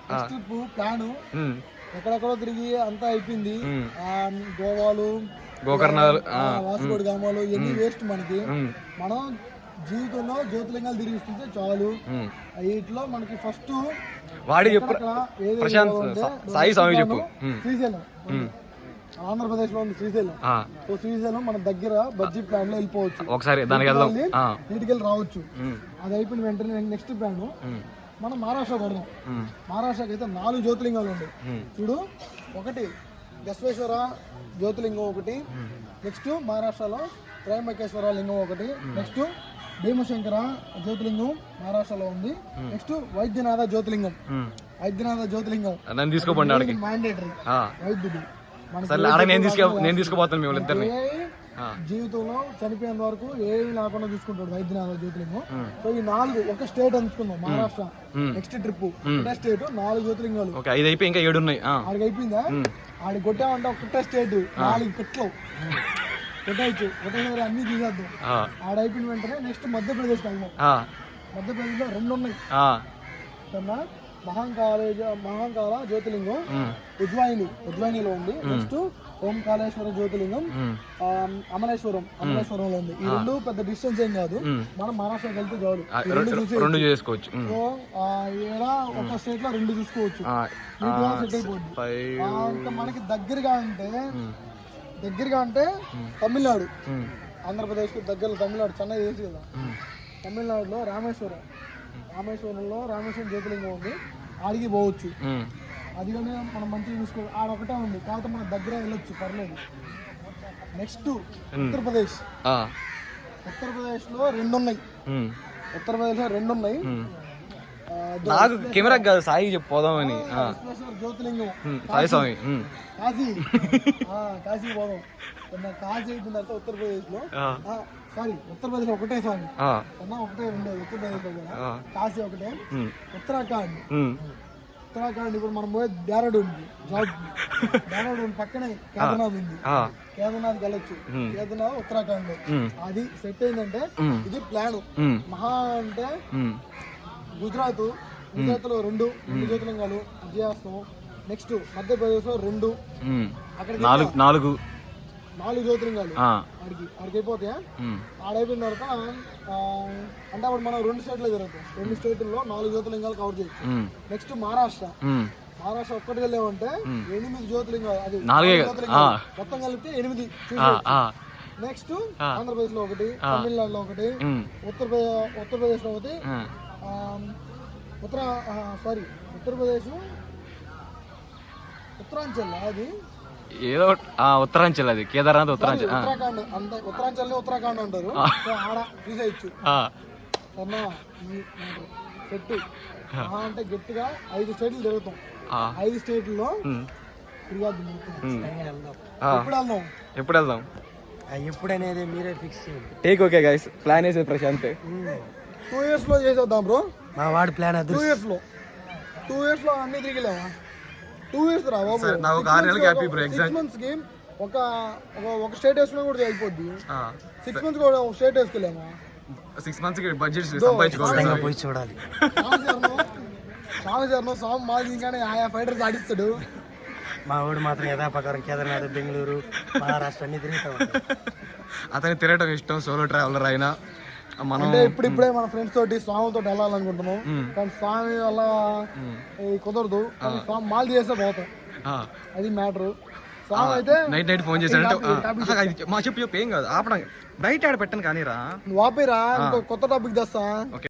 Next plan ఎక్కడెక్కడో తిరిగి అంతా అయిపోయింది. గోవాలు, గోకర్ణాలు, వాసుగోడు గ్రామాలు ఇవన్నీ వేస్ట్ మనకి. మనం జీవితంలో జ్యోతిలింగాలు తిరిగిస్తుంటే చాలు. వీటిలో మనకి ఫస్ట్ శ్రీశైలం, ఆంధ్రప్రదేశ్ లో ఉంది శ్రీశైలం. సో శ్రీశైలం మన దగ్గర బడ్జెట్ ప్లాన్ లో వెళ్ళిపోవచ్చు, ఒకసారి వీటికి రావచ్చు. అది అయిపోయిన వెంటనే నెక్స్ట్ ప్లాన్ మనం మహారాష్ట్ర కొడదాం. మహారాష్ట్రకి అయితే 4 జ్యోతిలింగాలు ఉన్నాయి చూడు. ఒకటి బసవేశ్వర జ్యోతిలింగం ఒకటి, నెక్స్ట్ మహారాష్ట్రలో త్రయంబకేశ్వర లింగం ఒకటి, నెక్స్ట్ భీమశంకర జ్యోతిలింగం మహారాష్ట్రలో ఉంది, నెక్స్ట్ వైద్యనాథ జ్యోతిలింగం. వైద్యనాథ జ్యోతిలింగం మ్యాండేటరీ. వైద్యుడు నేను తీసుకుపోతాను మిమ్మల్ని ఇద్దరిని. జీవితంలో చనిపోయేంత వరకు ఏమి లేకుండా చూసుకుంటాడు వైద్యనాథ జ్యోతిలింగం. సో ఈ 4 ఒక స్టేట్ అనుకున్నాం మహారాష్ట్ర. నెక్స్ట్ ట్రిప్ ఒకటే స్టేట్ 4 జ్యోతిలింగాలు. ఇంకా 7 ఉన్నాయి. ఆడికి అయిపోయిందా? ఆడికి కొట్టామంటే ఒకటే స్టేట్ 4 కట్లు కొట్టేయచ్చు. కొట్టేసారి అన్ని చూసేద్దాం. ఆడైపోయిన వెంటనే నెక్స్ట్ మధ్యప్రదేశ్ వెళ్దాం. మధ్యప్రదేశ్ లో 2 ఉన్నాయి. మహాంకాళ జ్యోతిలింగం ఉజ్వాయినిలో ఉంది. నెక్స్ట్ ఓంకాళేశ్వర జ్యోతిలింగం అమలేశ్వరంలో ఉంది. ఈ 2 పెద్ద డిస్టెన్స్ ఏం కాదు, మనం మహారాష్ట్రకి వెళ్తే చాలు, 2 చూసుకోవచ్చు. సో ఇలా ఒక స్టేట్ లో 2 చూసుకోవచ్చు. సెట్ అయిపోద్ది. ఇంకా మనకి దగ్గరగా అంటే తమిళనాడు, ఆంధ్రప్రదేశ్ కి దగ్గరలో తమిళనాడు, చెన్నై చేసి కదా. తమిళనాడులో రామేశ్వరంలో రామేశ్వరం జ్యోతిలింగం ఉంది. ఆడికి పోవచ్చు. అది కానీ మనం మంచిగా చూసుకో. ఆడొకటే ఉంది కాబట్టి మన దగ్గర వెళ్ళొచ్చు, పర్లేదు. నెక్స్ట్ ఉత్తరప్రదేశ్ లో 2 ఉన్నాయి. నాకు కెమెరా కాదు, సాయి చెప్పోదామని. జ్యోతిలింగం సాయి స్వామి కాశీ పోదాం. కాశీ అయిపోయిన తర్వాత ఉత్తరప్రదేశ్ లో ఉత్తరప్రదేశ్ ఒకటే స్వామి ఒకటే ఉండేది. ఉత్తరప్రదేశ్ లో కూడా కాశీ ఒకటే. ఉత్తరాఖండ్ ఇప్పుడు మనం పోయే డెహ్రాడూన్ పక్కనే కేదార్నాథ్ ఉంది. కేదార్నాథ్కి వెళ్ళొచ్చు. కేదార్నాథ్ ఉత్తరాఖండ్. అది సెట్ అయిందంటే ఇది ప్లాన్. మహా అంటే గుజరాత్ లో 2 జ్యోతిలింగాలు చేస్తాం. నెక్స్ట్ మధ్యప్రదేశ్ లో 2, అక్కడ 4 జ్యోతిలింగాలు. ఆడికి అయిపోతాయా? ఆడైపోయిన తర్వాత అంటే అప్పుడు మనం 2 స్టేట్లో జరుగుతాం. 2 స్టేట్లలో 4 జ్యోతిలింగాలు కవర్ చేయొచ్చు. నెక్స్ట్ మహారాష్ట్ర ఒక్కటి వెళ్ళామంటే 8 జ్యోతిలింగాలు. అది మొత్తం కలిపితే 8. నెక్స్ట్ ఆంధ్రప్రదేశ్ లో 1, తమిళనాడులో 1, ఉత్తరప్రదేశ్ లో 1, ఉత్తరప్రదేశ్ ఉత్తరాంచల్. అది ఏదో ఉత్తరాంచల్, అది కేదార్నాథ్ ఉత్తరాంచల్. అంటే ఉత్తరాఖండ్ అంటారు. ఆడ తీసేయచ్చు. చెట్టు అంటే గట్టిగా 5 స్టేట్లు తిరుగుతాం. 5 స్టేట్లలో ఎప్పుడు వెళ్దాం ఎప్పుడనేది మీరే ఫిక్స్ చేయండి. టేక్ ఓకే గైస్, ప్లాన్ వేసేది ప్రశాంత్. 2 years లో చేసేద్దాం బ్రో. మా వాడి ప్లాన్ 2 years లో అన్ని తిరిగిలేవా? 2 years రా బాబు. 6 months కి ఒక స్టేట్ వేసుకున్నా కూడా అయిపోద్ది. 6 months కూడా ఒక స్టేట్ వేసుకోలేమా? 6 months కి బడ్జెట్ సంపాదించుకోవాలి. పోయి చూడాలి. స్వామి మాదిరిగానే ఆయా ఫైటర్స్ ఆడిస్తాడు. మా వాడు మాత్రం యథాప్రకారం కేదార్నాథ్, బెంగళూరు, మహారాష్ట్ర అన్ని తిరుగుతా ఉంటాడు. అతనికి తిరగటం ఇష్టం, సోలో ట్రావెలర్ అయినా. మనం ఇప్పుడే మన ఫ్రెండ్స్ తోటి స్వామితో వెళ్ళాలనుకుంటున్నాం, కానీ స్వామి వల్ల కుదరదు. స్వామి మాల్ చేస్తే పోతాం, అది మ్యాటర్. స్వామి అయితే నైట్ ఫోన్ చేశాడంటే చెప్పు ఏం కాదు, ఆపడం బయట ఆడ పెట్టను కానీ రా, నువ్వు ఆపేరా. ఇంకో కొత్త టాపిక్ తెస్తా.